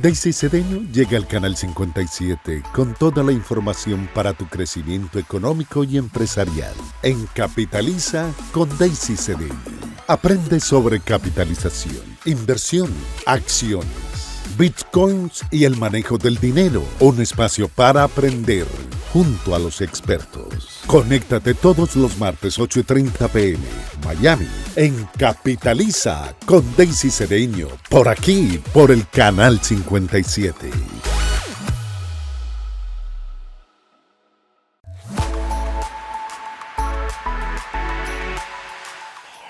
Daisy Cedeño llega al Canal 57 con toda la información para tu crecimiento económico y empresarial. En Capitaliza con Daisy Cedeño. Aprende sobre capitalización, inversión, acciones, bitcoins y el manejo del dinero. Un espacio para aprender junto a los expertos. Conéctate todos los martes 8:30 p.m. Miami en Capitaliza con Daisy Cedeño. Por aquí, por el Canal 57.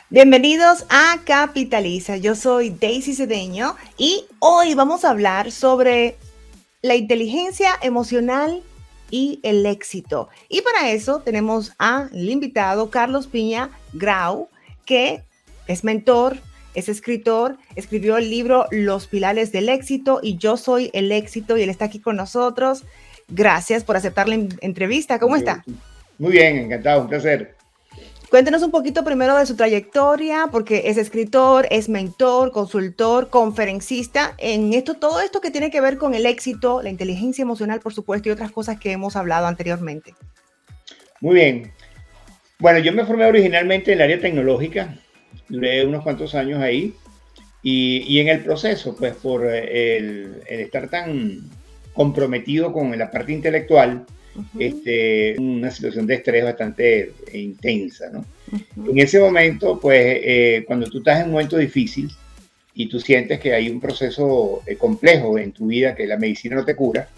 Bienvenidos a Capitaliza. Yo soy Daisy Cedeño y hoy vamos a hablar sobre la inteligencia emocional y el éxito. Y para eso tenemos al invitado Carlos Piña Grau, que es mentor, es escritor, escribió el libro Los Pilares del Éxito y Yo Soy el Éxito, y él está aquí con nosotros. Gracias por aceptar la entrevista. ¿Cómo está? Muy bien, encantado, un placer. Cuéntenos un poquito primero de su trayectoria, porque es escritor, es mentor, consultor, conferencista, en todo esto que tiene que ver con el éxito, la inteligencia emocional, por supuesto, y otras cosas que hemos hablado anteriormente. Muy bien. Bueno, yo me formé originalmente en el área tecnológica, duré unos cuantos años ahí, y en el proceso, pues por el estar tan comprometido con la parte intelectual, una situación de estrés bastante intensa, ¿no? En ese momento, pues, cuando tú estás en un momento difícil y tú sientes que hay un proceso complejo en tu vida, que la medicina no te cura,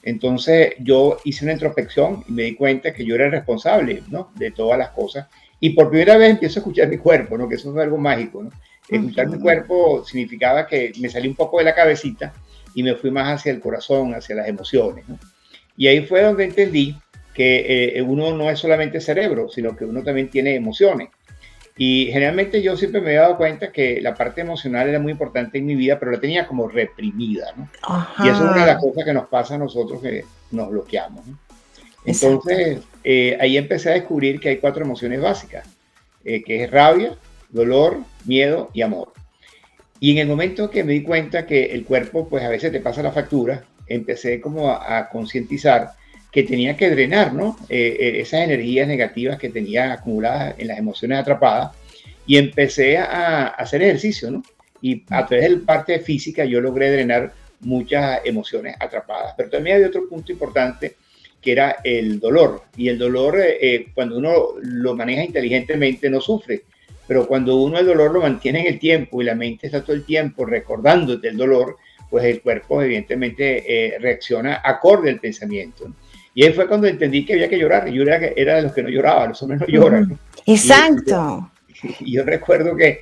entonces yo hice una introspección y me di cuenta que yo era el responsable, ¿no?, de todas las cosas. Y por primera vez empiezo a escuchar mi cuerpo, ¿no?, que eso fue algo mágico, ¿no? Escuchar mi cuerpo significaba que me salí un poco de la cabecita y me fui más hacia el corazón, hacia las emociones, ¿no? Y ahí fue donde entendí que uno no es solamente cerebro, sino que uno también tiene emociones. Y generalmente yo siempre me he dado cuenta que la parte emocional era muy importante en mi vida, pero la tenía como reprimida, ¿no? Ajá. Y eso es una de las cosas que nos pasa a nosotros, que nos bloqueamos, ¿no? Entonces, ahí empecé a descubrir que hay 4 emociones básicas, que es rabia, dolor, miedo y amor. Y en el momento que me di cuenta que el cuerpo, pues a veces te pasa la factura, empecé como a concientizar que tenía que drenar, ¿no?, esas energías negativas que tenía acumuladas en las emociones atrapadas, y empecé a hacer ejercicio, ¿no? Y a través de la parte física yo logré drenar muchas emociones atrapadas. Pero también había otro punto importante, que era el dolor. Y el dolor, cuando uno lo maneja inteligentemente, no sufre. Pero cuando uno el dolor lo mantiene en el tiempo y la mente está todo el tiempo recordándote el dolor, pues el cuerpo evidentemente reacciona acorde al pensamiento, ¿no? Y ahí fue cuando entendí que había que llorar. Yo era de los que no lloraba, los hombres no lloran, ¿no? Exacto. Y yo recuerdo que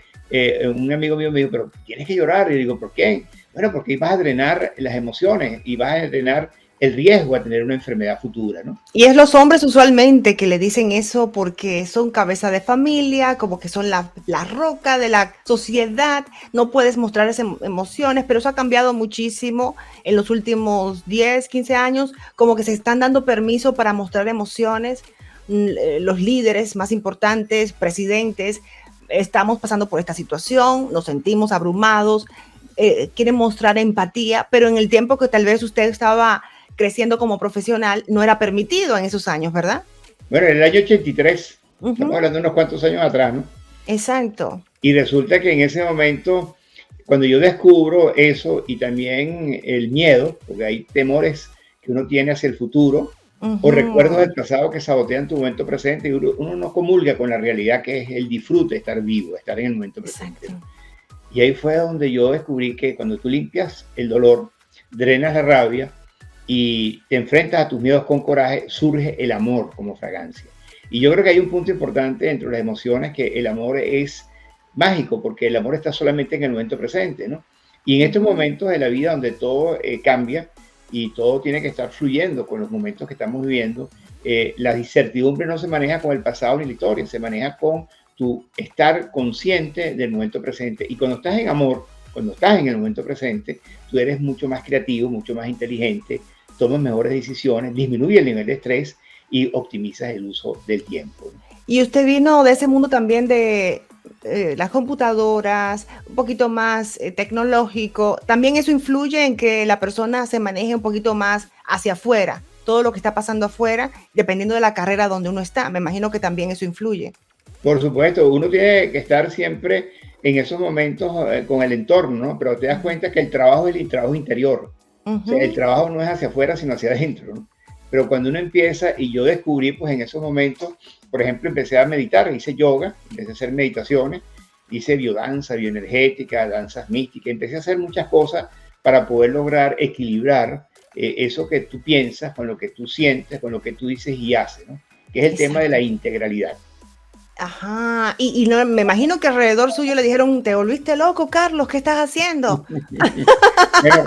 un amigo mío me dijo, pero tienes que llorar. Y yo digo, ¿por qué? Bueno, porque vas a drenar las emociones y vas a drenar el riesgo a tener una enfermedad futura, ¿no? Y es los hombres usualmente que le dicen eso porque son cabeza de familia, como que son la roca de la sociedad, no puedes mostrar esas emociones, pero eso ha cambiado muchísimo en los últimos 10, 15 años, como que se están dando permiso para mostrar emociones. Los líderes más importantes, presidentes, estamos pasando por esta situación, nos sentimos abrumados, quieren mostrar empatía, pero en el tiempo que tal vez usted estaba creciendo como profesional, no era permitido en esos años, ¿verdad? Bueno, en el año 83, estamos hablando de unos cuantos años atrás, ¿no? Exacto. Y resulta que en ese momento, cuando yo descubro eso y también el miedo, porque hay temores que uno tiene hacia el futuro, o recuerdos del pasado que sabotean tu momento presente, y uno no comulga con la realidad, que es el disfrute de estar vivo, de estar en el momento presente. Exacto. Y ahí fue donde yo descubrí que cuando tú limpias el dolor, drenas la rabia, y te enfrentas a tus miedos con coraje, surge el amor como fragancia. Y yo creo que hay un punto importante dentro de las emociones, que el amor es mágico, porque el amor está solamente en el momento presente, ¿no? Y en estos momentos de la vida donde todo cambia y todo tiene que estar fluyendo con los momentos que estamos viviendo, la incertidumbre no se maneja con el pasado ni la historia, se maneja con tu estar consciente del momento presente. Y cuando estás en amor, cuando estás en el momento presente, tú eres mucho más creativo, mucho más inteligente, tomas mejores decisiones, disminuye el nivel de estrés y optimizas el uso del tiempo. Y usted vino de ese mundo también de las computadoras, un poquito más tecnológico, también eso influye en que la persona se maneje un poquito más hacia afuera, todo lo que está pasando afuera, dependiendo de la carrera donde uno está. Me imagino que también eso influye. Por supuesto, uno tiene que estar siempre en esos momentos con el entorno, ¿no? Pero te das cuenta que el trabajo es el trabajo interior. O sea, el trabajo no es hacia afuera, sino hacia adentro, ¿no? Pero cuando uno empieza, y yo descubrí, pues en esos momentos, por ejemplo, empecé a meditar, hice yoga, empecé a hacer meditaciones, hice biodanza, bioenergética, danzas místicas, empecé a hacer muchas cosas para poder lograr equilibrar eso que tú piensas con lo que tú sientes, con lo que tú dices y haces, ¿no? Que es el tema de la integralidad. Ajá, y no, me imagino que alrededor suyo le dijeron, te volviste loco, Carlos, ¿qué estás haciendo? Bueno,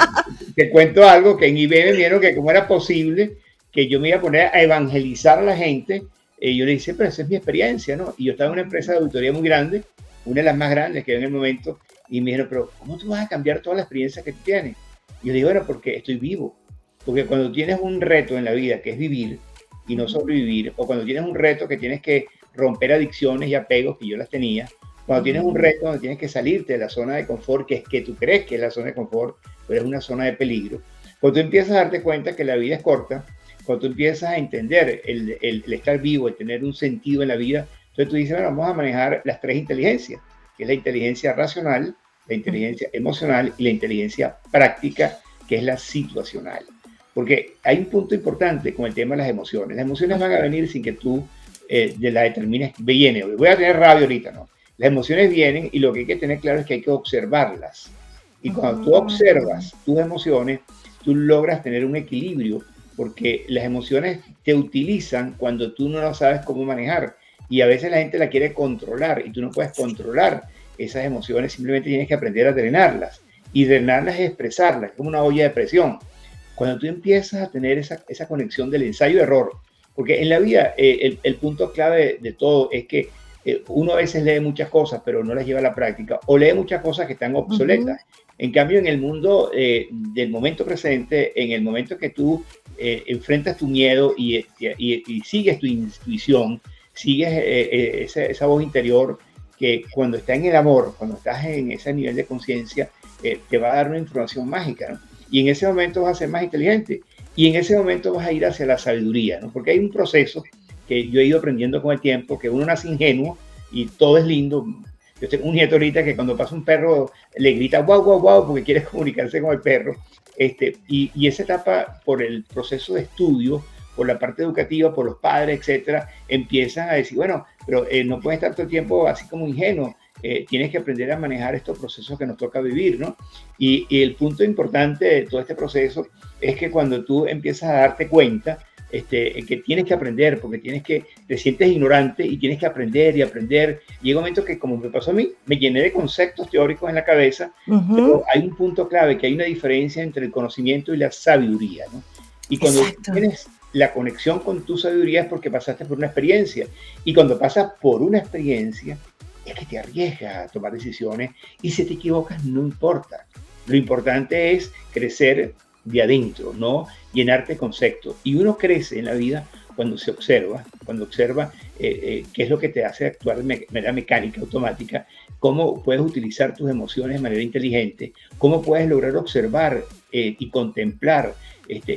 te cuento algo, que en IBM me vieron que cómo era posible que yo me iba a poner a evangelizar a la gente. Yo le dije, pero esa es mi experiencia, ¿no? Y yo estaba en una empresa de auditoría muy grande, una de las más grandes que había en el momento, y me dijeron, pero ¿cómo tú vas a cambiar toda la experiencia que tú tienes? Y yo le digo, bueno, porque estoy vivo. Porque cuando tienes un reto en la vida, que es vivir y no sobrevivir, o cuando tienes un reto que tienes que romper adicciones y apegos, que yo las tenía, cuando tienes un reto donde tienes que salirte de la zona de confort, que es que tú crees que es la zona de confort, pero es una zona de peligro, cuando tú empiezas a darte cuenta que la vida es corta, cuando tú empiezas a entender el estar vivo, el tener un sentido en la vida, entonces tú dices, bueno, vamos a manejar las tres inteligencias, que es la inteligencia racional, la inteligencia emocional y la inteligencia práctica, que es la situacional. Porque hay un punto importante con el tema de las emociones. Las emociones van a venir sin que tú la determines, viene, voy a tener rabia ahorita, ¿no? Las emociones vienen y lo que hay que tener claro es que hay que observarlas. Y cuando tú observas tus emociones, tú logras tener un equilibrio, porque las emociones te utilizan cuando tú no las sabes cómo manejar. Y a veces la gente la quiere controlar y tú no puedes controlar esas emociones, simplemente tienes que aprender a drenarlas. Y drenarlas es expresarlas, es como una olla de presión. Cuando tú empiezas a tener esa conexión del ensayo-error, porque en la vida el punto clave de todo es que uno a veces lee muchas cosas, pero no las lleva a la práctica, o lee muchas cosas que están obsoletas. En cambio, en el mundo del momento presente, en el momento que tú enfrentas tu miedo y sigues tu intuición, sigues esa voz interior que cuando está en el amor, cuando estás en ese nivel de conciencia, te va a dar una información mágica, ¿no? Y en ese momento vas a ser más inteligente. Y en ese momento vas a ir hacia la sabiduría, ¿no? Porque hay un proceso que yo he ido aprendiendo con el tiempo, que uno nace ingenuo y todo es lindo. Yo tengo un nieto ahorita que cuando pasa un perro le grita guau, guau, guau, porque quiere comunicarse con el perro. Y esa etapa, por el proceso de estudio, por la parte educativa, por los padres, etcétera, empiezan a decir, bueno, pero no puedes estar todo el tiempo así como ingenuo. Tienes que aprender a manejar estos procesos que nos toca vivir, ¿no? Y el punto importante de todo este proceso es que cuando tú empiezas a darte cuenta que tienes que aprender, porque te sientes ignorante y tienes que aprender y aprender. Llega un momento que, como me pasó a mí, me llené de conceptos teóricos en la cabeza, pero hay un punto clave, que hay una diferencia entre el conocimiento y la sabiduría, ¿no? Y cuando tienes la conexión con tu sabiduría es porque pasaste por una experiencia. Y cuando pasas por una experiencia, es que te arriesgas a tomar decisiones y si te equivocas no importa. Lo importante es crecer de adentro, no llenarte de conceptos. Y uno crece en la vida cuando se observa, qué es lo que te hace actuar de manera mecánica, automática, cómo puedes utilizar tus emociones de manera inteligente, cómo puedes lograr observar y contemplar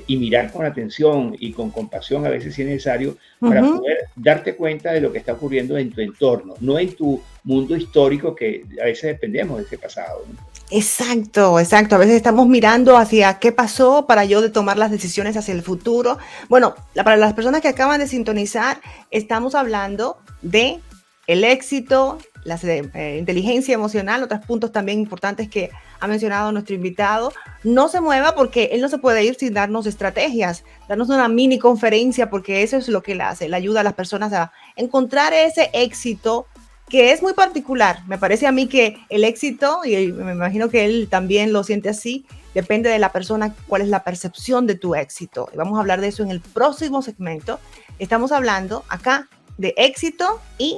y mirar con atención y con compasión a veces si es necesario para poder darte cuenta de lo que está ocurriendo en tu entorno, no en tu mundo histórico que a veces dependemos de ese pasado, ¿no? Exacto, exacto. A veces estamos mirando hacia qué pasó para yo de tomar las decisiones hacia el futuro. Bueno, para las personas que acaban de sintonizar, estamos hablando de el éxito, la inteligencia emocional, otros puntos también importantes que ha mencionado nuestro invitado. No se mueva porque él no se puede ir sin darnos estrategias, darnos una mini conferencia, porque eso es lo que él hace, le ayuda a las personas a encontrar ese éxito que es muy particular. Me parece a mí que el éxito, y me imagino que él también lo siente así, depende de la persona, cuál es la percepción de tu éxito. Y vamos a hablar de eso en el próximo segmento. Estamos hablando acá de éxito y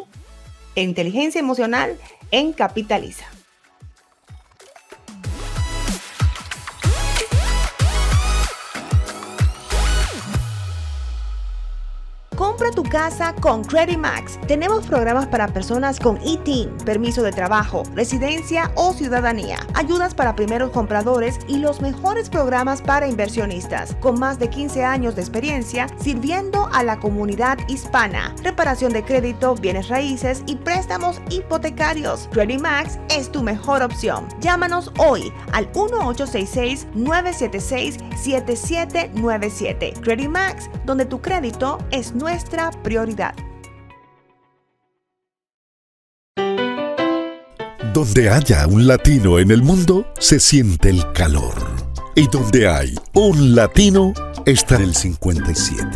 inteligencia emocional en Capitaliza. Compra tu casa con Credit Max. Tenemos programas para personas con ITIN, permiso de trabajo, residencia o ciudadanía, ayudas para primeros compradores y los mejores programas para inversionistas, con más de 15 años de experiencia sirviendo a la comunidad hispana. Reparación de crédito, bienes raíces y préstamos hipotecarios. Credit Max es tu mejor opción. Llámanos hoy al 1-866-976-7797. Credit Max, donde tu crédito es nuestra prioridad. Donde haya un latino en el mundo, se siente el calor. Y donde hay un latino, está el 57.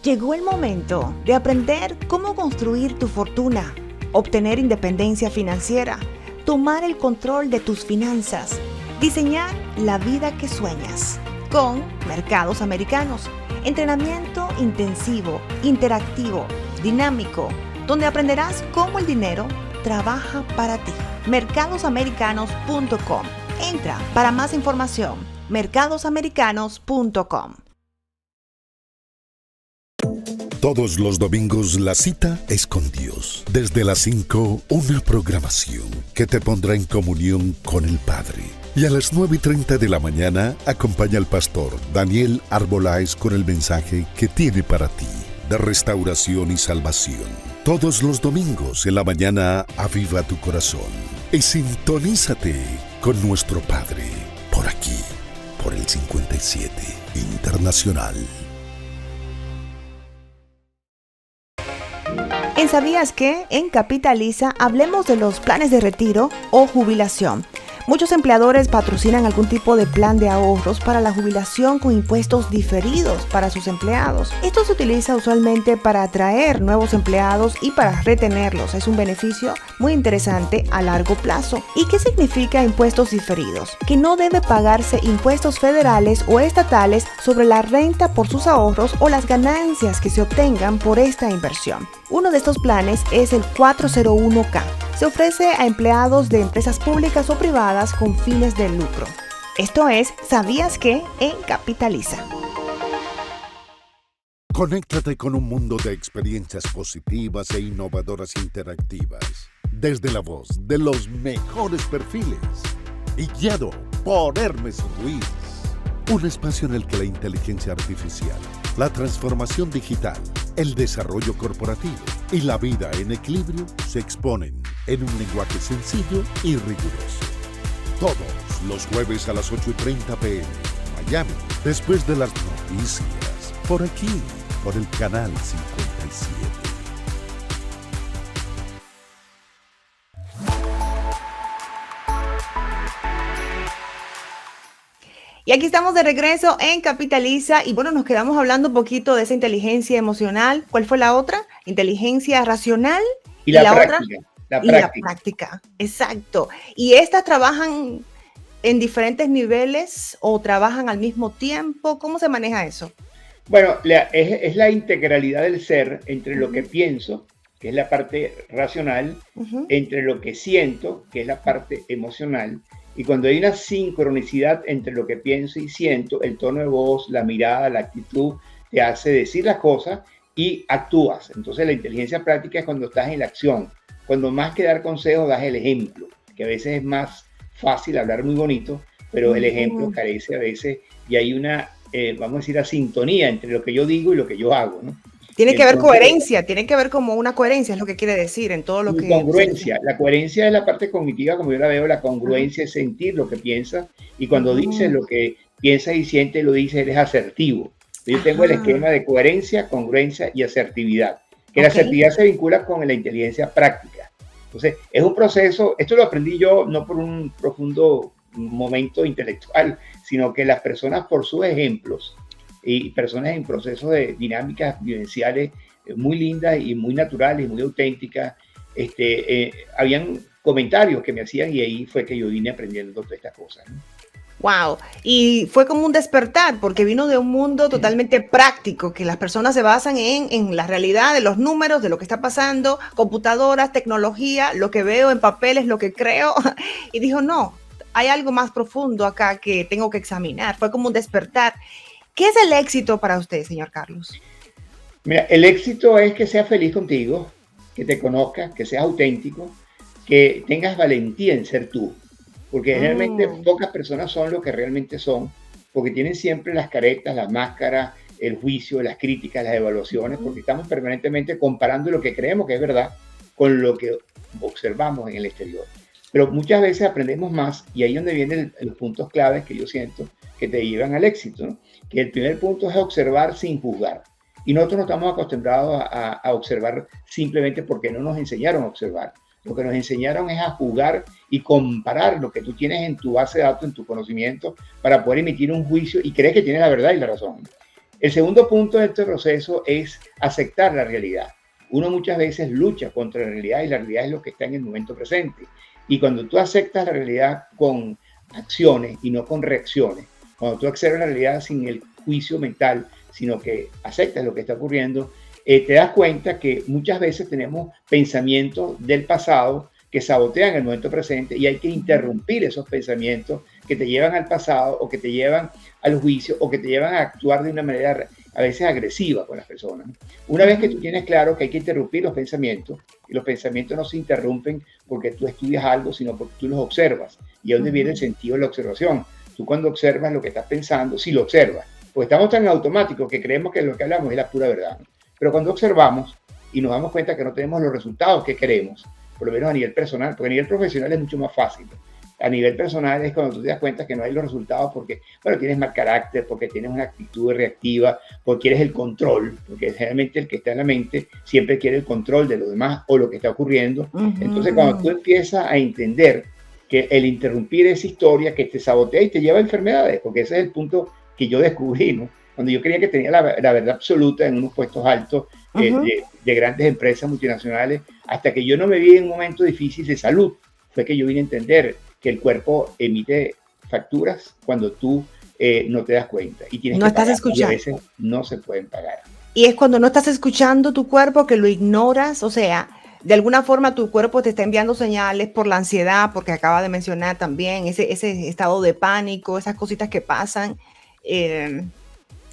Llegó el momento de aprender cómo construir tu fortuna, obtener independencia financiera, tomar el control de tus finanzas, diseñar la vida que sueñas. Con Mercados Americanos, entrenamiento intensivo, interactivo, dinámico, donde aprenderás cómo el dinero trabaja para ti. Mercadosamericanos.com. Entra para más información. Mercadosamericanos.com. Todos los domingos la cita es con Dios. Desde las 5, una programación que te pondrá en comunión con el Padre. Y a las 9:30 de la mañana acompaña al pastor Daniel Arboláez con el mensaje que tiene para ti de restauración y salvación. Todos los domingos en la mañana aviva tu corazón y sintonízate con nuestro Padre por aquí, por el 57 Internacional. En ¿Sabías qué? En Capitaliza hablemos de los planes de retiro o jubilación. Muchos empleadores patrocinan algún tipo de plan de ahorros para la jubilación con impuestos diferidos para sus empleados. Esto se utiliza usualmente para atraer nuevos empleados y para retenerlos. Es un beneficio muy interesante a largo plazo. ¿Y qué significa impuestos diferidos? Que no debe pagarse impuestos federales o estatales sobre la renta por sus ahorros o las ganancias que se obtengan por esta inversión. Uno de estos planes es el 401k. Se ofrece a empleados de empresas públicas o privadas con fines de lucro. Esto es ¿Sabías qué? En Capitaliza. Conéctate con un mundo de experiencias positivas e innovadoras interactivas. Desde la voz de los mejores perfiles y guiado por Hermes Ruiz. Un espacio en el que la inteligencia artificial, la transformación digital, el desarrollo corporativo y la vida en equilibrio se exponen en un lenguaje sencillo y riguroso. Todos los jueves a las 8:30 p.m. Miami, después de las noticias, por aquí, por el canal 57. Y aquí estamos de regreso en Capitaliza y bueno, nos quedamos hablando un poquito de esa inteligencia emocional. ¿Cuál fue la otra? Inteligencia racional y la otra. La práctica. Exacto. ¿Y estas trabajan en diferentes niveles o trabajan al mismo tiempo? ¿Cómo se maneja eso? Bueno, es la integralidad del ser entre lo que pienso, que es la parte racional, entre lo que siento, que es la parte emocional. Y cuando hay una sincronicidad entre lo que pienso y siento, el tono de voz, la mirada, la actitud, te hace decir las cosas y actúas. Entonces la inteligencia práctica es cuando estás en la acción. Cuando más que dar consejos, das el ejemplo, que a veces es más fácil hablar muy bonito, pero el ejemplo carece a veces y hay una, vamos a decir, la sintonía entre lo que yo digo y lo que yo hago, ¿no? Tiene que haber coherencia, tiene que haber como una coherencia, es lo que quiere decir en todo lo que... Congruencia, la coherencia es la parte cognitiva, como yo la veo, la congruencia es sentir lo que piensas y cuando dices lo que piensas y sientes, lo dices, eres asertivo. Yo tengo el esquema de coherencia, congruencia y asertividad, que la asertividad se vincula con la inteligencia práctica. Entonces, es un proceso, esto lo aprendí yo no por un profundo momento intelectual, sino que las personas por sus ejemplos y personas en procesos de dinámicas vivenciales muy lindas y muy naturales y muy auténticas, habían comentarios que me hacían y ahí fue que yo vine aprendiendo todas estas cosas, ¿no? Wow, y fue como un despertar porque vino de un mundo totalmente práctico, que las personas se basan en la realidad de los números, de lo que está pasando, computadoras, tecnología, lo que veo en papeles, lo que creo, y dijo no, hay algo más profundo acá que tengo que examinar, fue como un despertar. ¿Qué es el éxito para usted, señor Carlos? Mira, el éxito es que seas feliz contigo, que te conozcas, que seas auténtico, que tengas valentía en ser tú. Porque generalmente Mm, pocas personas son lo que realmente son, porque tienen siempre las caretas, las máscaras, el juicio, las críticas, las evaluaciones, ujú, porque estamos permanentemente comparando lo que creemos que es verdad con lo que observamos en el exterior. Pero muchas veces aprendemos más y ahí es donde vienen los puntos claves que yo siento que te llevan al éxito, ¿no? Que el primer punto es observar sin juzgar. Y nosotros no estamos acostumbrados a observar simplemente porque no nos enseñaron a observar. Lo que nos enseñaron es a jugar y comparar lo que tú tienes en tu base de datos, en tu conocimiento, para poder emitir un juicio y crees que tienes la verdad y la razón. El segundo punto de este proceso es aceptar la realidad. Uno muchas veces lucha contra la realidad y la realidad es lo que está en el momento presente. Y cuando tú aceptas la realidad con acciones y no con reacciones, cuando tú observas la realidad sin el juicio mental, sino que aceptas lo que está ocurriendo, te das cuenta que muchas veces tenemos pensamientos del pasado que sabotean el momento presente y hay que ujú, interrumpir esos pensamientos que te llevan al pasado o que te llevan al juicio o que te llevan a actuar de una manera a veces agresiva con las personas. Una vez que ujú, tú tienes claro que hay que interrumpir los pensamientos, y los pensamientos no se interrumpen porque tú estudias algo, sino porque tú los observas. Y es donde viene el ujú. sentido de la observación. Tú cuando observas lo que estás pensando, si lo observas, porque estamos tan automáticos que creemos que lo que hablamos es la pura verdad. Pero cuando observamos y nos damos cuenta que no tenemos los resultados que queremos, por lo menos a nivel personal, porque a nivel profesional es mucho más fácil. A nivel personal es cuando tú te das cuenta que no hay los resultados porque, bueno, tienes mal carácter, porque tienes una actitud reactiva, porque quieres el control, porque generalmente el que está en la mente siempre quiere el control de lo demás o lo que está ocurriendo. Entonces, cuando tú Ujú. empiezas a entender que el interrumpir esa historia que te sabotea y te lleva a enfermedades, porque ese es el punto que yo descubrí, ¿no? Cuando yo creía que tenía la verdad absoluta en unos puestos altos Ujú. de grandes empresas multinacionales, hasta que yo no me vi en un momento difícil de salud, fue que yo vine a entender que el cuerpo emite facturas cuando tú no te das cuenta y tienes No que estás pagar y a escuchando. veces no se pueden pagar. Y es cuando no estás escuchando tu cuerpo que lo ignoras, o sea, de alguna forma tu cuerpo te está enviando señales por la ansiedad, porque acaba de mencionar también ese estado de pánico, esas cositas que pasan. eh,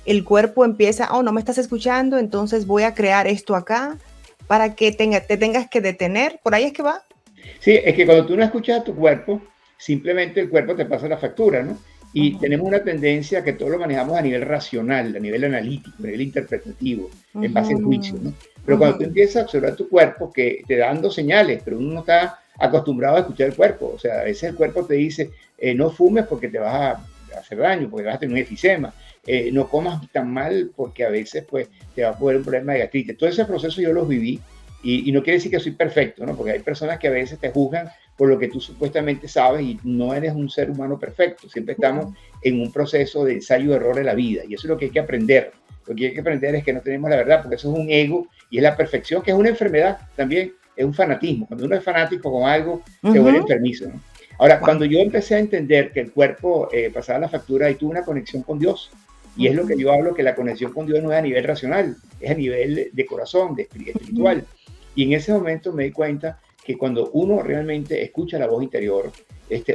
el cuerpo empieza, oh, no me estás escuchando, entonces voy a crear esto acá para que te tengas que detener. Por ahí es que va. Sí, es que cuando tú no escuchas a tu cuerpo, simplemente el cuerpo te pasa la factura, ¿no? Y Ujú, tenemos una tendencia que todo lo manejamos a nivel racional, a nivel analítico, a nivel interpretativo, en base al juicio, ujú, ¿no? Pero cuando tú ujú, empiezas a observar tu cuerpo, que te da dando señales, pero uno no está acostumbrado a escuchar el cuerpo. O sea, a veces el cuerpo te dice, no fumes porque te vas a hacer daño, porque vas a tener un efisema. No comas tan mal porque a veces pues te va a poner un problema de gastritis. Todo ese proceso yo los viví y no quiere decir que soy perfecto, ¿no? Porque hay personas que a veces te juzgan por lo que tú supuestamente sabes y no eres un ser humano perfecto. Siempre estamos ujú. en un proceso de ensayo y error de la vida. Y eso es lo que hay que aprender. Lo que hay que aprender es que no tenemos la verdad, porque eso es un ego y es la perfección, que es una enfermedad también, es un fanatismo. Cuando uno es fanático con algo, se vuelve Ujú. enfermizo, ¿no? Ahora, Wow. cuando yo empecé a entender que el cuerpo pasaba la factura y tuve una conexión con Dios, y es lo que Ujú, yo hablo, que la conexión con Dios no es a nivel racional, es a nivel de corazón, de ujú, espiritual. Y en ese momento me di cuenta que cuando uno realmente escucha la voz interior,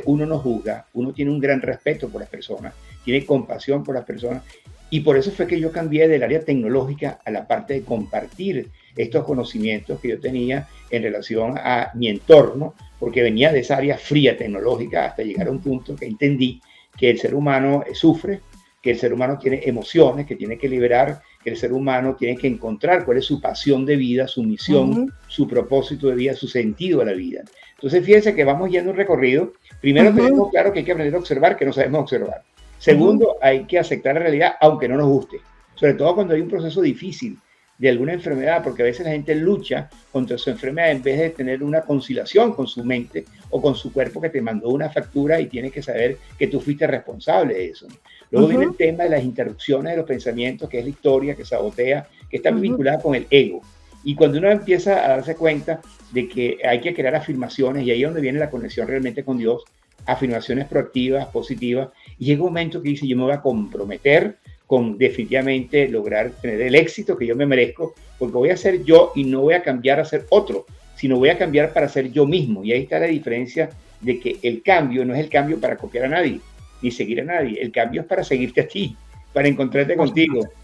uno no juzga, uno tiene un gran respeto por las personas, tiene compasión por las personas. Y por eso fue que yo cambié del área tecnológica a la parte de compartir estos conocimientos que yo tenía en relación a mi entorno, porque venía de esa área fría tecnológica hasta llegar a un punto que entendí que el ser humano sufre, que el ser humano tiene emociones, que tiene que liberar, que el ser humano tiene que encontrar cuál es su pasión de vida, su misión, ujú, su propósito de vida, su sentido a la vida. Entonces, fíjense que vamos yendo un recorrido. Primero ujú, tenemos claro que hay que aprender a observar, que no sabemos observar. ujú. Segundo, hay que aceptar la realidad, aunque no nos guste. Sobre todo cuando hay un proceso difícil de alguna enfermedad, porque a veces la gente lucha contra su enfermedad en vez de tener una conciliación con su mente o con su cuerpo que te mandó una factura y tienes que saber que tú fuiste responsable de eso. Luego viene el Ujú, tema de las interrupciones de los pensamientos, que es la historia que sabotea, que está ujú, vinculada con el ego. Y cuando uno empieza a darse cuenta de que hay que crear afirmaciones, y ahí es donde viene la conexión realmente con Dios, afirmaciones proactivas, positivas, y llega un momento que dice, yo me voy a comprometer con definitivamente lograr tener el éxito que yo me merezco, porque voy a ser yo y no voy a cambiar a ser otro, sino voy a cambiar para ser yo mismo. Y ahí está la diferencia de que el cambio no es el cambio para copiar a nadie, ni seguir a nadie. El cambio es para seguirte a ti. para encontrarte Por contigo. supuesto.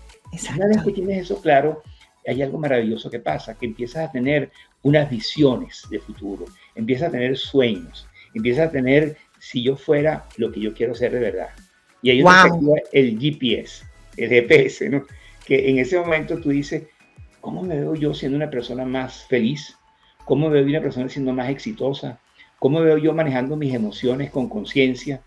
Una vez que Exacto. tienes eso claro, hay algo maravilloso que pasa, que empiezas a tener unas visiones de futuro, empiezas a tener sueños, empiezas a tener, si yo fuera lo que yo quiero ser de verdad. Y ahí donde se Wow. activa el GPS, el GPS, ¿no? Que en ese momento tú dices, ¿cómo me veo yo siendo una persona más feliz? ¿Cómo me veo una persona siendo más exitosa? ¿Cómo me veo yo manejando mis emociones con conciencia?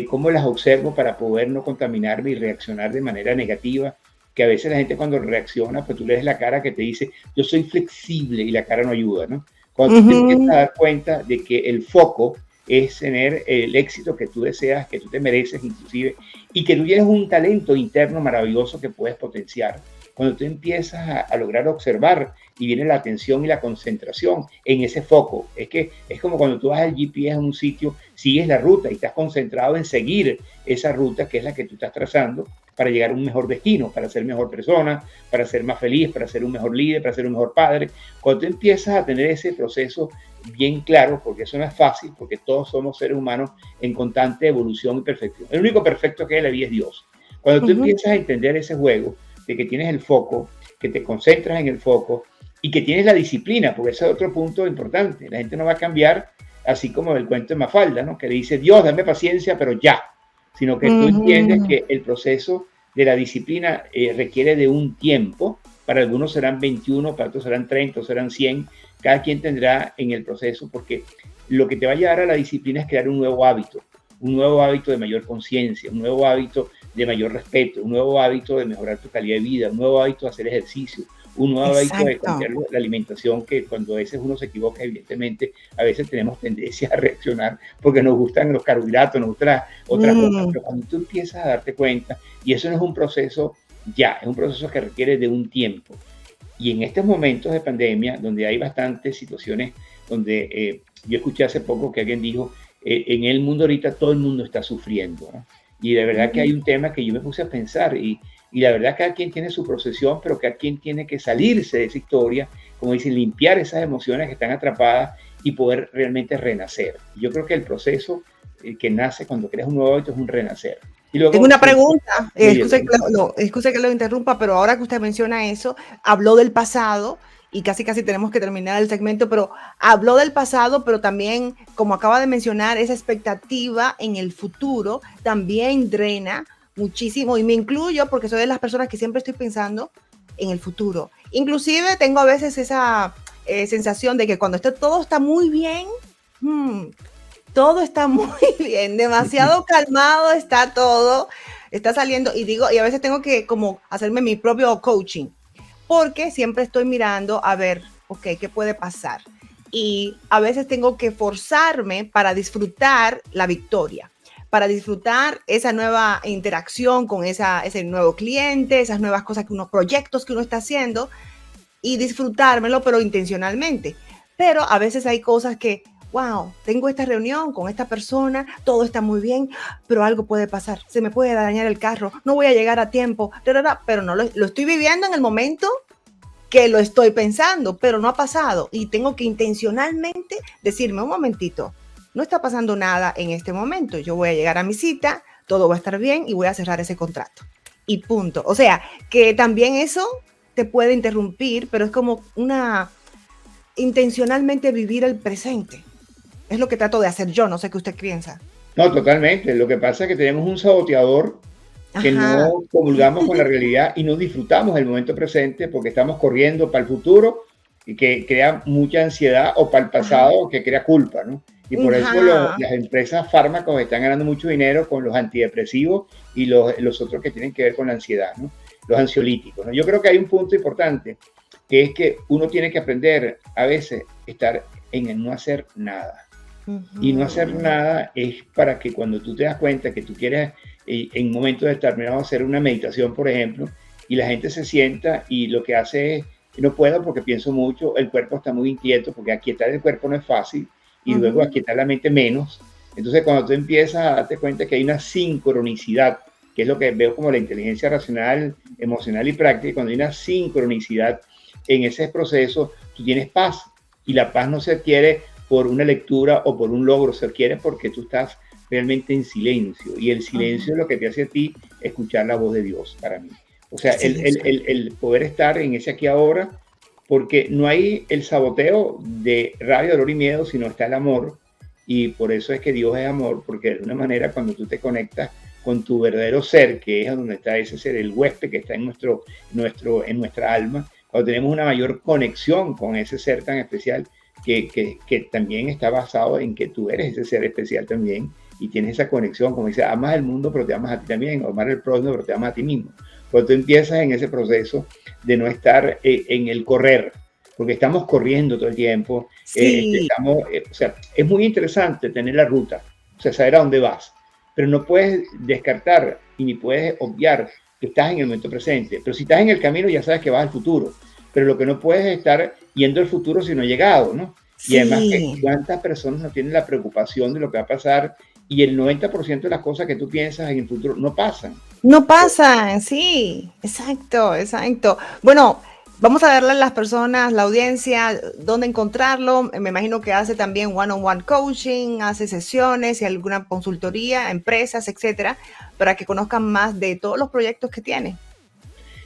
¿Cómo las observo para poder no contaminarme y reaccionar de manera negativa? Que a veces la gente cuando reacciona, pues tú le ves la cara que te dice, yo soy flexible y la cara no ayuda, ¿no? Cuando tú te empiezas a Ujú. dar cuenta de que el foco es tener el éxito que tú deseas, que tú te mereces inclusive, y que tú tienes un talento interno maravilloso que puedes potenciar. Cuando tú empiezas a lograr observar y viene la atención y la concentración en ese foco, es que es como cuando tú vas al GPS a un sitio, sigues la ruta y estás concentrado en seguir esa ruta que es la que tú estás trazando para llegar a un mejor destino, para ser mejor persona, para ser más feliz, para ser un mejor líder, para ser un mejor padre. Cuando tú empiezas a tener ese proceso bien claro, porque eso no es fácil, porque todos somos seres humanos en constante evolución y perfección. El único perfecto que hay en la vida es Dios. Cuando tú Ujú. empiezas a entender ese juego, de que tienes el foco, que te concentras en el foco y que tienes la disciplina, porque ese es otro punto importante. La gente no va a cambiar así como el cuento de Mafalda, ¿no? Que le dice, Dios, dame paciencia, pero ya. Sino que tú entiendes Ujú. que el proceso de la disciplina requiere de un tiempo. Para algunos serán 21, para otros serán 30, serán 100. Cada quien tendrá en el proceso, porque lo que te va a llevar a la disciplina es crear un nuevo hábito de mayor conciencia, un nuevo hábito de mayor respeto, un nuevo hábito de mejorar tu calidad de vida, un nuevo hábito de hacer ejercicio, un nuevo hábito de Exacto. cambiar la alimentación, que cuando a veces uno se equivoca, evidentemente, a veces tenemos tendencia a reaccionar porque nos gustan los carbohidratos, nos gustan otras cosas, Mm. pero cuando tú empiezas a darte cuenta, y eso no es un proceso ya, es un proceso que requiere de un tiempo. Y en estos momentos de pandemia, donde hay bastantes situaciones, donde yo escuché hace poco que alguien dijo, en el mundo ahorita todo el mundo está sufriendo, ¿no? Y de verdad que hay Ujú. un tema que yo me puse a pensar y la verdad cada quien tiene su procesión, pero cada quien tiene que salirse de esa historia, como dicen, limpiar esas emociones que están atrapadas y poder realmente renacer. Yo creo que el proceso que nace cuando creas un nuevo hábito es un renacer. Y Tengo luego, una pregunta, dígalo. excuse que lo interrumpa, pero ahora que usted menciona eso, habló del pasado y casi casi tenemos que terminar el segmento, pero habló del pasado, pero también, como acaba de mencionar, esa expectativa en el futuro también drena muchísimo y me incluyo porque soy de las personas que siempre estoy pensando en el futuro. Inclusive tengo a veces esa sensación de que cuando todo está muy bien, hmm, todo está muy bien, demasiado calmado está todo, está saliendo y digo, y a veces tengo que como hacerme mi propio coaching, porque siempre estoy mirando a ver, ok, ¿qué puede pasar? Y a veces tengo que forzarme para disfrutar la victoria, para disfrutar esa nueva interacción con ese nuevo cliente, esas nuevas cosas, unos proyectos que uno está haciendo y disfrutármelo, pero intencionalmente. Pero a veces hay cosas que, wow, tengo esta reunión con esta persona, todo está muy bien, pero algo puede pasar, se me puede dañar el carro, no voy a llegar a tiempo, pero no lo estoy viviendo en el momento que lo estoy pensando, pero no ha pasado y tengo que intencionalmente decirme un momentito, no está pasando nada en este momento, yo voy a llegar a mi cita, todo va a estar bien y voy a cerrar ese contrato. Y punto. O sea, que también eso te puede interrumpir, pero es como una intencionalmente vivir el presente. Es lo que trato de hacer yo, no sé qué usted piensa. No, totalmente. Lo que pasa es que tenemos un saboteador que Ajá. no comulgamos con la realidad y no disfrutamos el momento presente porque estamos corriendo para el futuro y que crea mucha ansiedad o para el Ajá. pasado que crea culpa, ¿no? Y por eso Ajá. las empresas fármacos están ganando mucho dinero con los antidepresivos y los otros que tienen que ver con la ansiedad, ¿no? Los ansiolíticos, ¿no? Yo creo que hay un punto importante que es que uno tiene que aprender a veces estar en el no hacer nada. Y no hacer Ujú. nada es para que cuando tú te das cuenta que tú quieres en un momento determinado hacer una meditación, por ejemplo, y la gente se sienta y lo que hace es, no puedo porque pienso mucho, el cuerpo está muy inquieto, porque aquietar el cuerpo no es fácil, y luego Ujú. aquietar la mente menos. Entonces, cuando tú empiezas a darte cuenta que hay una sincronicidad, que es lo que veo como la inteligencia racional, emocional y práctica, cuando hay una sincronicidad en ese proceso, tú tienes paz, y la paz no se adquiere por una lectura o por un logro, se adquiere porque tú estás realmente en silencio y el silencio Ujú. lo que te hace a ti escuchar la voz de Dios para mí. O sea, Sí, el poder estar en ese aquí ahora, porque no hay el saboteo de rabia, dolor y miedo, sino está el amor. Y por eso es que Dios es amor, porque de alguna manera cuando tú te conectas con tu verdadero ser, que es donde está ese ser, el huésped que está en nuestra alma, cuando tenemos una mayor conexión con ese ser tan especial, que también está basado en que tú eres ese ser especial también, y tienes esa conexión, como dice, amas al mundo, pero te amas a ti también, o amar al prójimo, pero te amas a ti mismo. Cuando tú empiezas en ese proceso de no estar en el correr, porque estamos corriendo todo el tiempo, sí, o sea, es muy interesante tener la ruta, o sea, saber a dónde vas, pero no puedes descartar y ni puedes obviar que estás en el momento presente, pero si estás en el camino ya sabes que vas al futuro, pero lo que no puedes es estar yendo al futuro si no he llegado, ¿no? Y además que sí. cuántas personas no tienen la preocupación de lo que va a pasar y el 90% de las cosas que tú piensas en el futuro no pasan. No pasan, sí, exacto, exacto. Bueno, vamos a darle a las personas, la audiencia, dónde encontrarlo. Me imagino que hace también one-on-one coaching, hace sesiones y alguna consultoría, empresas, etcétera, para que conozcan más de todos los proyectos que tiene.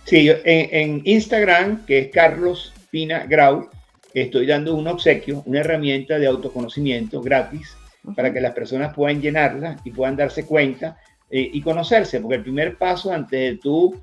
Sí, yo en Instagram, que es Carlos Pina Grau, estoy dando un obsequio, una herramienta de autoconocimiento gratis para que las personas puedan llenarla y puedan darse cuenta y conocerse, porque el primer paso antes de tú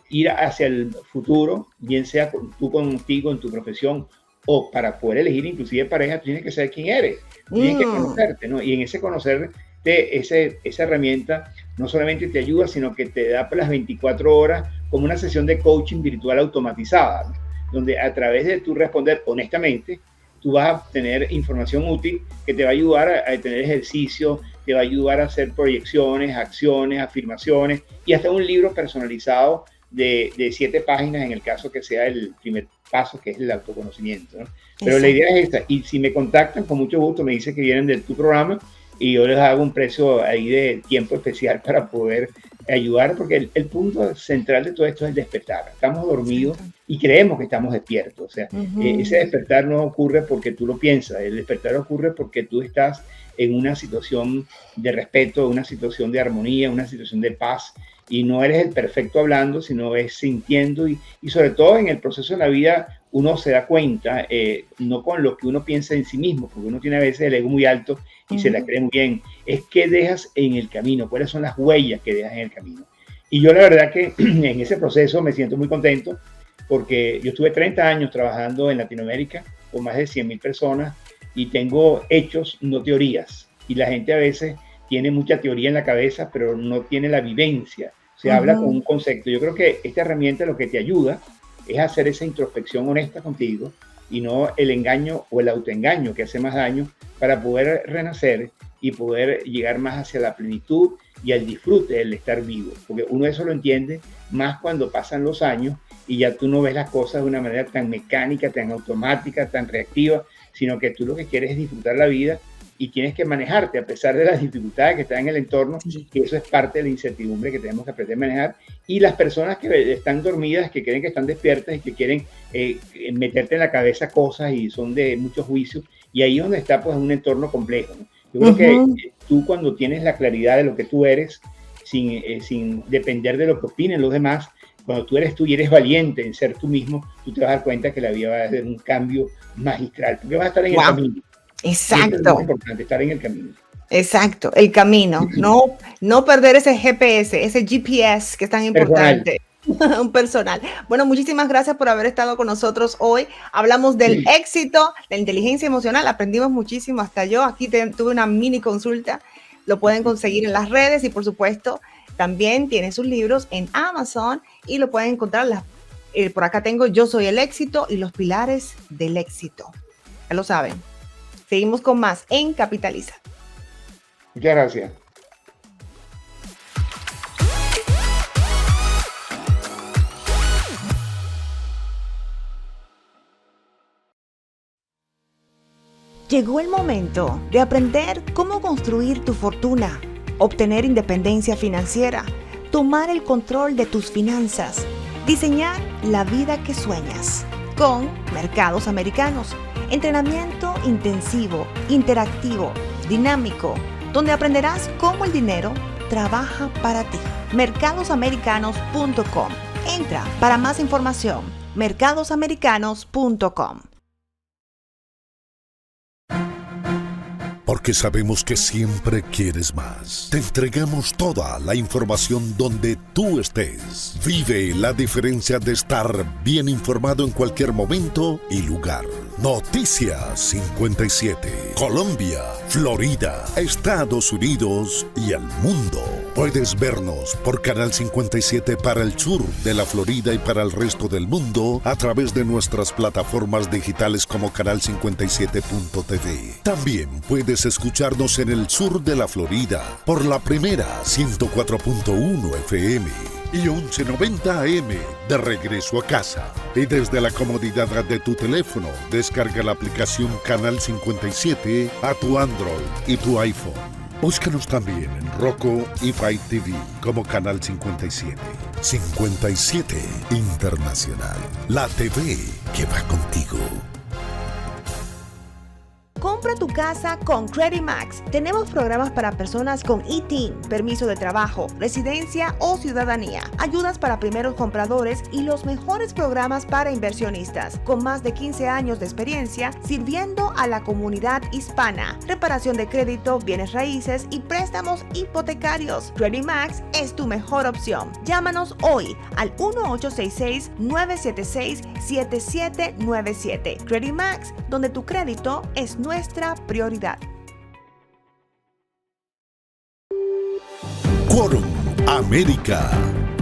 ir hacia el futuro, bien sea tú contigo en tu profesión o para poder elegir inclusive pareja, tú tienes que saber quién eres, tienes que conocerte, ¿no? Y en ese conocerte, esa herramienta no solamente te ayuda, sino que te da las 24 horas como una sesión de coaching virtual automatizada, ¿no? Donde a través de tú responder honestamente, tú vas a tener información útil que te va a ayudar a tener ejercicio, te va a ayudar a hacer proyecciones, acciones, afirmaciones y hasta un libro personalizado de 7 páginas en el caso que sea el primer paso, que es el autoconocimiento, ¿no? Pero la idea es esta, y si me contactan, con mucho gusto me dicen que vienen de tu programa y yo les hago un precio ahí de tiempo especial para poder ayudar, porque el punto central de todo esto es el despertar. Estamos dormidos y creemos que estamos despiertos. O sea, ese despertar no ocurre porque tú lo piensas, el despertar ocurre porque tú estás en una situación de respeto, una situación de armonía, una situación de paz, y no eres el perfecto hablando, sino es sintiendo y sobre todo en el proceso de la vida uno se da cuenta, no con lo que uno piensa en sí mismo, porque uno tiene a veces el ego muy alto y se la cree muy bien, es qué dejas en el camino, cuáles son las huellas que dejas en el camino. Y yo la verdad que en ese proceso me siento muy contento porque yo estuve 30 años trabajando en Latinoamérica con más de 100.000 personas y tengo hechos, no teorías. Y la gente a veces tiene mucha teoría en la cabeza, pero no tiene la vivencia. Se habla con un concepto. Yo creo que esta herramienta lo que te ayuda es hacer esa introspección honesta contigo y no el engaño o el autoengaño que hace más daño, para poder renacer y poder llegar más hacia la plenitud y al disfrute del estar vivo. Porque uno eso lo entiende más cuando pasan los años y ya tú no ves las cosas de una manera tan mecánica, tan automática, tan reactiva, sino que tú lo que quieres es disfrutar la vida y tienes que manejarte a pesar de las dificultades que están en el entorno, que eso es parte de la incertidumbre que tenemos que aprender a manejar. Y las personas que están dormidas, que creen que están despiertas y que quieren meterte en la cabeza cosas y son de muchos juicios, y ahí es donde está pues un entorno complejo, ¿no? Yo creo que tú cuando tienes la claridad de lo que tú eres, sin depender de lo que opinen los demás, cuando tú eres tú y eres valiente en ser tú mismo, tú te vas a dar cuenta que la vida va a hacer un cambio magistral, porque vas a estar en el camino. Exacto. Es muy importante, estar en el camino. Exacto, el camino. No perder ese GPS, ese GPS que es tan importante. Un personal. Bueno, muchísimas gracias por haber estado con nosotros hoy. Hablamos del éxito, la inteligencia emocional. Aprendimos muchísimo, hasta yo. Aquí tuve una mini consulta. Lo pueden conseguir en las redes y, por supuesto, también tiene sus libros en Amazon y lo pueden encontrar. Por acá tengo Yo Soy el Éxito y los pilares del éxito. Ya lo saben. Seguimos con más en Capitaliza. Muchas gracias. Llegó el momento de aprender cómo construir tu fortuna, obtener independencia financiera, tomar el control de tus finanzas, diseñar la vida que sueñas con Mercados Americanos. Entrenamiento intensivo, interactivo, dinámico, donde aprenderás cómo el dinero trabaja para ti. Mercadosamericanos.com. Entra para más información. Mercadosamericanos.com. Porque sabemos que siempre quieres más. Te entregamos toda la información donde tú estés. Vive la diferencia de estar bien informado en cualquier momento y lugar. Noticias 57. Colombia, Florida, Estados Unidos y el mundo. Puedes vernos por Canal 57 para el sur de la Florida y para el resto del mundo a través de nuestras plataformas digitales como canal57.tv. También puedes escucharnos en el sur de la Florida por la primera 104.1 FM y 1190 AM de regreso a casa. Y desde la comodidad de tu teléfono, descarga la aplicación Canal 57 a tu Android y tu iPhone. Búscanos también en Roku y Fire TV como Canal 57. 57 Internacional, la TV que va contigo. Compra tu casa con Credit Max. Tenemos programas para personas con ITIN, permiso de trabajo, residencia o ciudadanía, ayudas para primeros compradores y los mejores programas para inversionistas, con más de 15 años de experiencia sirviendo a la comunidad hispana. Reparación de crédito, bienes raíces y préstamos hipotecarios. Credit Max es tu mejor opción. Llámanos hoy al 1-866-976-7797. Credit Max, donde tu crédito es nuestra prioridad. Quórum América.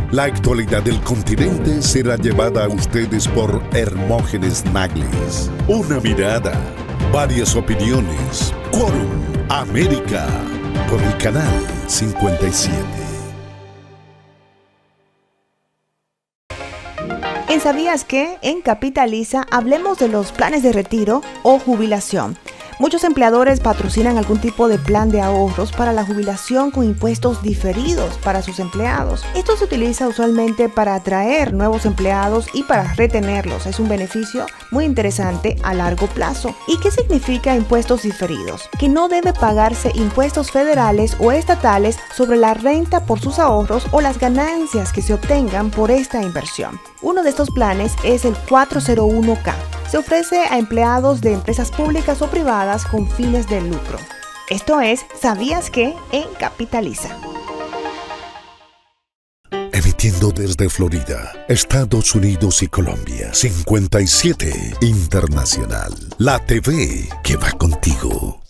La actualidad del continente será llevada a ustedes por Hermógenes Nagles. Una mirada, varias opiniones. Quórum América. Por el canal 57. En ¿Sabías qué? En Capitaliza hablemos de los planes de retiro o jubilación. Muchos empleadores patrocinan algún tipo de plan de ahorros para la jubilación con impuestos diferidos para sus empleados. Esto se utiliza usualmente para atraer nuevos empleados y para retenerlos. Es un beneficio muy interesante a largo plazo. ¿Y qué significa impuestos diferidos? Que no debe pagarse impuestos federales o estatales sobre la renta por sus ahorros o las ganancias que se obtengan por esta inversión. Uno de estos planes es el 401k. Se ofrece a empleados de empresas públicas o privadas con fines de lucro. Esto es ¿Sabías qué? En Capitaliza. Emitiendo desde Florida, Estados Unidos y Colombia. 57 Internacional. La TV que va contigo.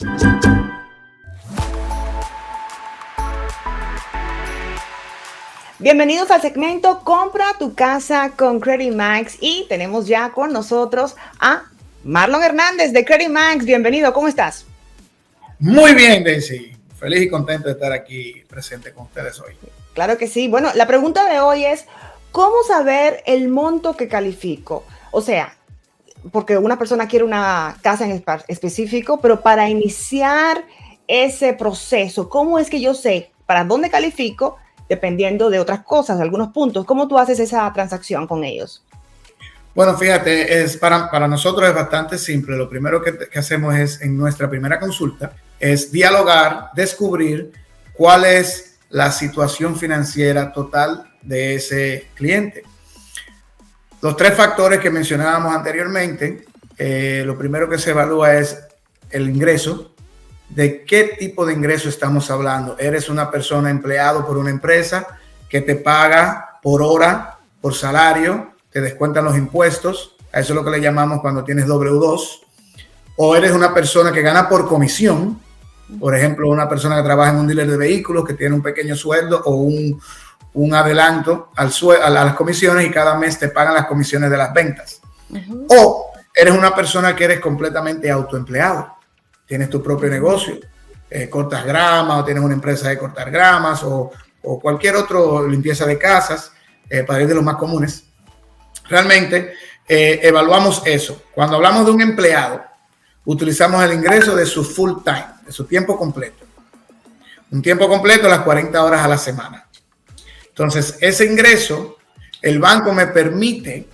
Bienvenidos al segmento Compra tu casa con Credit Max y tenemos ya con nosotros a Marlon Hernández de Credit Max. Bienvenido, ¿cómo estás? Muy bien, Daisy. Feliz y contento de estar aquí presente con ustedes hoy. Claro que sí. Bueno, la pregunta de hoy es, ¿cómo saber el monto que califico? O sea, porque una persona quiere una casa en específico, pero para iniciar ese proceso, ¿cómo es que yo sé para dónde califico? Dependiendo de otras cosas, de algunos puntos. ¿Cómo tú haces esa transacción con ellos? Bueno, fíjate, para nosotros es bastante simple. Lo primero que hacemos es, en nuestra primera consulta, es dialogar, descubrir cuál es la situación financiera total de ese cliente. Los tres factores que mencionábamos anteriormente, lo primero que se evalúa es el ingreso. ¿De qué tipo de ingreso estamos hablando? ¿Eres una persona empleado por una empresa que te paga por hora, por salario, te descuentan los impuestos? A eso es lo que le llamamos cuando tienes W2. ¿O eres una persona que gana por comisión? Por ejemplo, una persona que trabaja en un dealer de vehículos que tiene un pequeño sueldo o un adelanto a las comisiones y cada mes te pagan las comisiones de las ventas. Uh-huh. O eres una persona que eres completamente autoempleado. Tienes tu propio negocio, cortas grama o tienes una empresa de cortar gramas o cualquier otro limpieza de casas, para ir de los más comunes. Realmente evaluamos eso. Cuando hablamos de un empleado, utilizamos el ingreso de su full time, de su tiempo completo. Un tiempo completo, las 40 horas a la semana. Entonces, ese ingreso, el banco me permite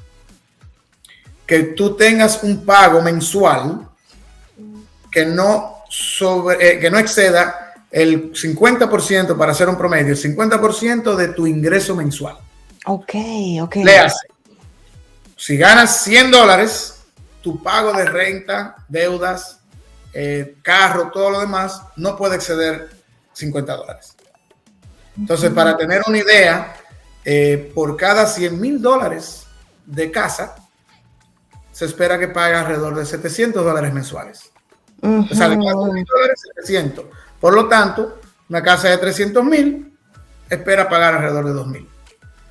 que tú tengas un pago mensual que no exceda el 50%, para hacer un promedio, el 50% de tu ingreso mensual. Ok. Le hace. Si ganas $100, tu pago de renta, deudas, carro, todo lo demás, no puede exceder $50. Entonces, para tener una idea, por cada $100,000 de casa, se espera que pague alrededor de $700 mensuales. O sea, de cada $1,000, 700. Por lo tanto, una casa de 300,000 espera pagar alrededor de 2,000.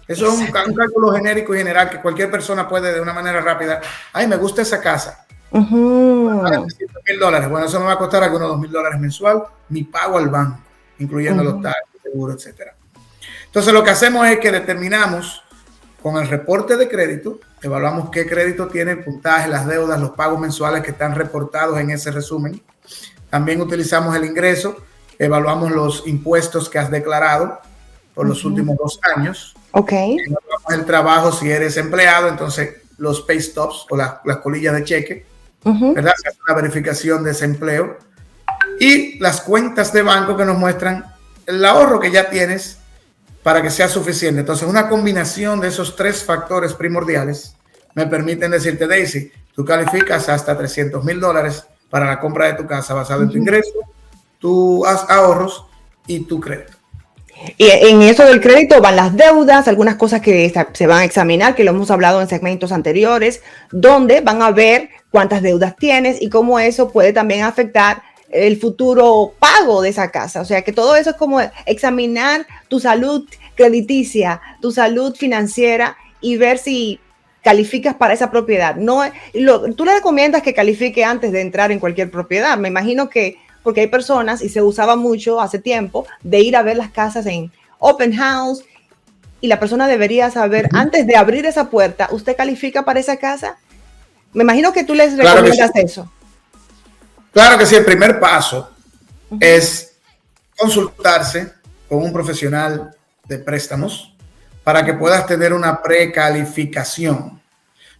Eso es un cálculo genérico y general que cualquier persona puede de una manera rápida. Ay, me gusta esa casa. $300,000. Bueno, eso me va a costar algunos $2,000 mensual. Mi pago al banco, incluyendo los taxes, seguro, etcétera. Entonces, lo que hacemos es que determinamos con el reporte de crédito, evaluamos qué crédito tiene, el puntaje, las deudas, los pagos mensuales que están reportados en ese resumen. También utilizamos el ingreso, evaluamos los impuestos que has declarado por los últimos 2 años. Ok. Evaluamos el trabajo si eres empleado, entonces los pay stubs o las colillas de cheque, ¿verdad? Se hace una verificación de ese empleo. Y las cuentas de banco que nos muestran el ahorro que ya tienes para que sea suficiente. Entonces, una combinación de esos 3 factores primordiales me permiten decirte, Daisy, tú calificas hasta $300,000 para la compra de tu casa basado en tu ingreso, tus ahorros y tu crédito. Y en eso del crédito van las deudas, algunas cosas que se van a examinar, que lo hemos hablado en segmentos anteriores, donde van a ver cuántas deudas tienes y cómo eso puede también afectar el futuro pago de esa casa. O sea, que todo eso es como examinar tu salud crediticia, tu salud financiera y ver si calificas para esa propiedad. Tú le recomiendas que califique antes de entrar en cualquier propiedad. Me imagino que porque hay personas, y se usaba mucho hace tiempo, de ir a ver las casas en open house, y la persona debería saber, antes de abrir esa puerta, ¿usted califica para esa casa? Me imagino que tú les recomiendas eso. Claro que sí, el primer paso es consultarse con un profesional de préstamos para que puedas tener una precalificación.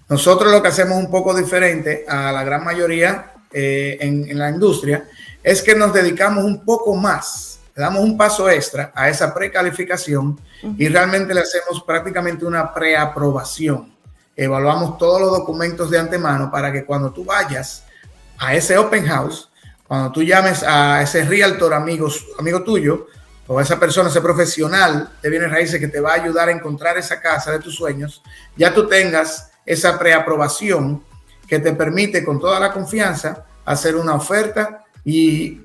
Nosotros lo que hacemos un poco diferente a la gran mayoría en la industria es que nos dedicamos un poco más, le damos un paso extra a esa precalificación y realmente le hacemos prácticamente una preaprobación. Evaluamos todos los documentos de antemano para que cuando tú vayas a ese open house, cuando tú llames a ese realtor amigo tuyo o a esa persona, ese profesional de bienes raíces que te va a ayudar a encontrar esa casa de tus sueños, ya tú tengas esa preaprobación que te permite con toda la confianza hacer una oferta y,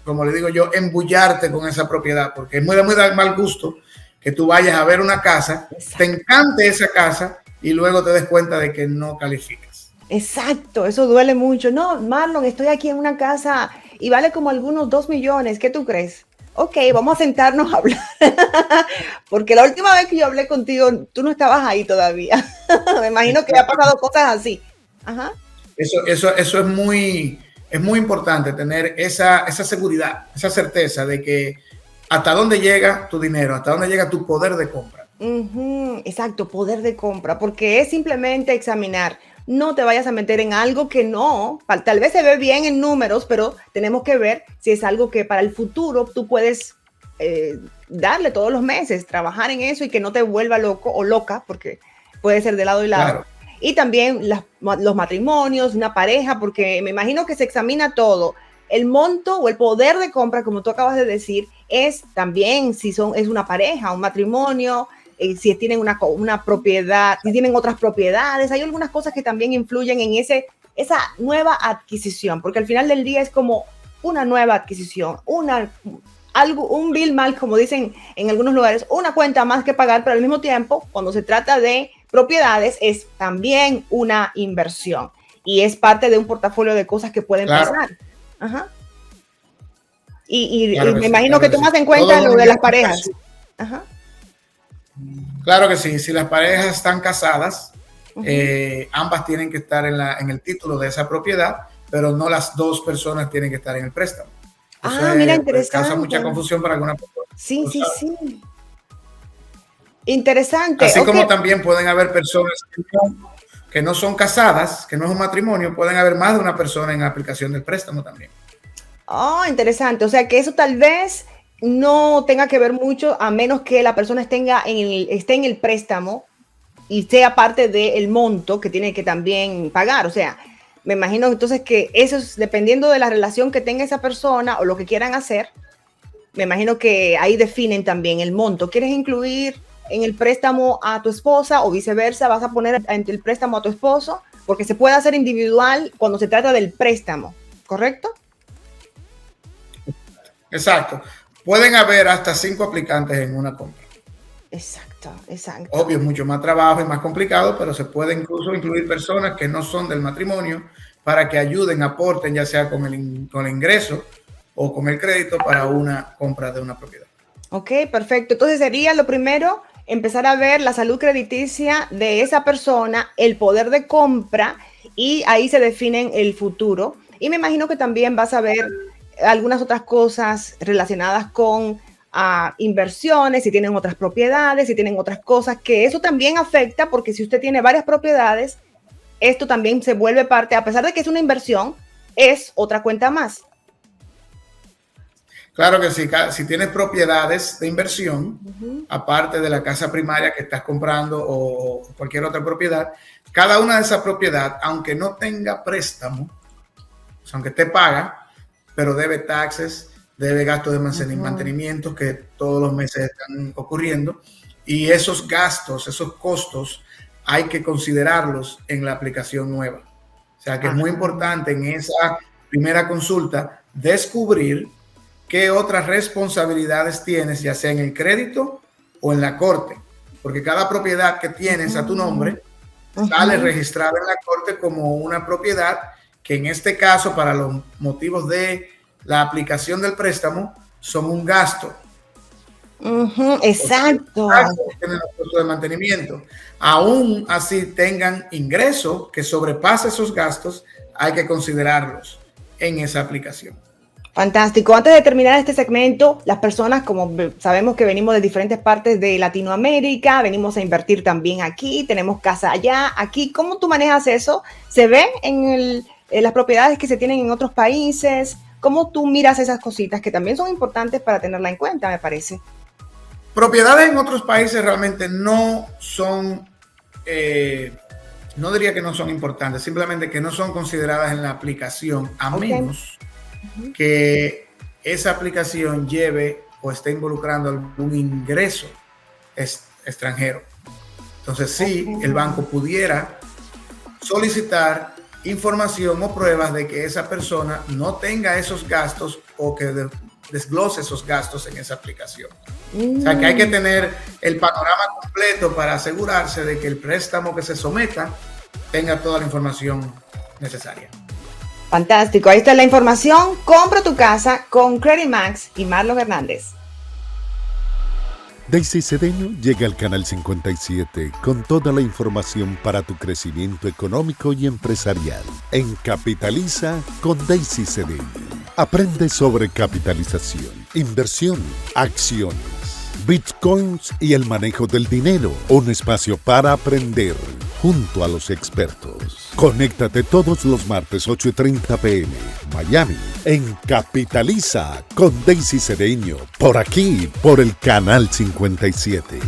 como le digo yo, embullarte con esa propiedad, porque es muy de mal gusto que tú vayas a ver una casa, te encante esa casa y luego te des cuenta de que no calificas. Exacto, eso duele mucho. No, Marlon, estoy aquí en una casa y vale como algunos 2 millones. ¿Qué tú crees? Ok, vamos a sentarnos a hablar. Porque la última vez que yo hablé contigo, tú no estabas ahí todavía. Me imagino que ha pasado cosas así. Ajá. Eso es muy importante, tener esa seguridad, esa certeza de que hasta dónde llega tu dinero, hasta dónde llega tu poder de compra. Exacto, poder de compra, porque es simplemente examinar. No te vayas a meter en algo que no, tal vez se ve bien en números, pero tenemos que ver si es algo que para el futuro tú puedes darle todos los meses, trabajar en eso y que no te vuelva loco o loca, porque puede ser de lado y lado. Claro. Y también los matrimonios, una pareja, porque me imagino que se examina todo. El monto o el poder de compra, como tú acabas de decir, es también si es una pareja, un matrimonio, si tienen una propiedad, si tienen otras propiedades. Hay algunas cosas que también influyen en esa nueva adquisición, porque al final del día es como una nueva adquisición, un bill mal, como dicen en algunos lugares, una cuenta más que pagar, pero al mismo tiempo, cuando se trata de propiedades, es también una inversión y es parte de un portafolio de cosas que pueden pasar. Ajá. Y me imagino que tomas en cuenta lo de las parejas. Ajá. Claro que sí, si las parejas están casadas, ambas tienen que estar en el título de esa propiedad, pero no las 2 personas tienen que estar en el préstamo. Eso mira, interesante. Causa mucha confusión para algunas personas. Sí. Interesante. Así como también pueden haber personas que no son casadas, que no es un matrimonio, pueden haber más de una persona en la aplicación del préstamo también. Oh, interesante. O sea que eso tal vez no tenga que ver mucho a menos que la persona esté en el préstamo y sea parte del monto que tiene que también pagar. O sea, me imagino entonces que eso es dependiendo de la relación que tenga esa persona o lo que quieran hacer. Me imagino que ahí definen también el monto. ¿Quieres incluir en el préstamo a tu esposa o viceversa? ¿Vas a poner en el préstamo a tu esposo? Porque se puede hacer individual cuando se trata del préstamo, ¿correcto? Exacto. Pueden haber hasta 5 aplicantes en una compra. Exacto. Obvio, es mucho más trabajo y más complicado, pero se puede incluso incluir personas que no son del matrimonio para que ayuden, aporten, ya sea con el ingreso o con el crédito para una compra de una propiedad. Ok, perfecto. Entonces sería lo primero empezar a ver la salud crediticia de esa persona, el poder de compra, y ahí se definen el futuro. Y me imagino que también vas a ver algunas otras cosas relacionadas con inversiones, si tienen otras propiedades, si tienen otras cosas, que eso también afecta, porque si usted tiene varias propiedades, esto también se vuelve parte, a pesar de que es una inversión, es otra cuenta más. Claro que sí, si tienes propiedades de inversión, aparte de la casa primaria que estás comprando o cualquier otra propiedad, cada una de esas propiedades, aunque no tenga préstamo, o sea, aunque te paga, pero debe taxes, debe gastos de mantenimiento que todos los meses están ocurriendo, y esos gastos, esos costos, hay que considerarlos en la aplicación nueva. O sea, que es muy importante en esa primera consulta descubrir qué otras responsabilidades tienes, ya sea en el crédito o en la corte, porque cada propiedad que tienes a tu nombre sale registrada en la corte como una propiedad que en este caso, para los motivos de la aplicación del préstamo, son un gasto. Exacto. Tienen los costos de mantenimiento. Aún así tengan ingreso que sobrepase esos gastos, hay que considerarlos en esa aplicación. Fantástico. Antes de terminar este segmento, las personas, como sabemos que venimos de diferentes partes de Latinoamérica, venimos a invertir también aquí, tenemos casa allá, aquí. ¿Cómo tú manejas eso? ¿Se ve en las propiedades que se tienen en otros países? ¿Cómo tú miras esas cositas que también son importantes para tenerla en cuenta, me parece? Propiedades en otros países realmente no son, no diría que no son importantes, simplemente que no son consideradas en la aplicación, a menos que esa aplicación lleve o esté involucrando algún ingreso extranjero. Entonces sí, el banco pudiera solicitar información o pruebas de que esa persona no tenga esos gastos o que desglose esos gastos en esa aplicación. O sea que hay que tener el panorama completo para asegurarse de que el préstamo que se someta tenga toda la información necesaria. Fantástico, ahí está la información. Compra tu casa con Credit Max y Marlon Hernández. Daisy Cedeño llega al Canal 57 con toda la información para tu crecimiento económico y empresarial. En Capitaliza con Daisy Cedeño. Aprende sobre capitalización, inversión, acciones, bitcoins y el manejo del dinero. Un espacio para aprender junto a los expertos. Conéctate todos los martes 8:30 p.m. Miami en Capitaliza con Daisy Cedeño. Por aquí, por el Canal 57.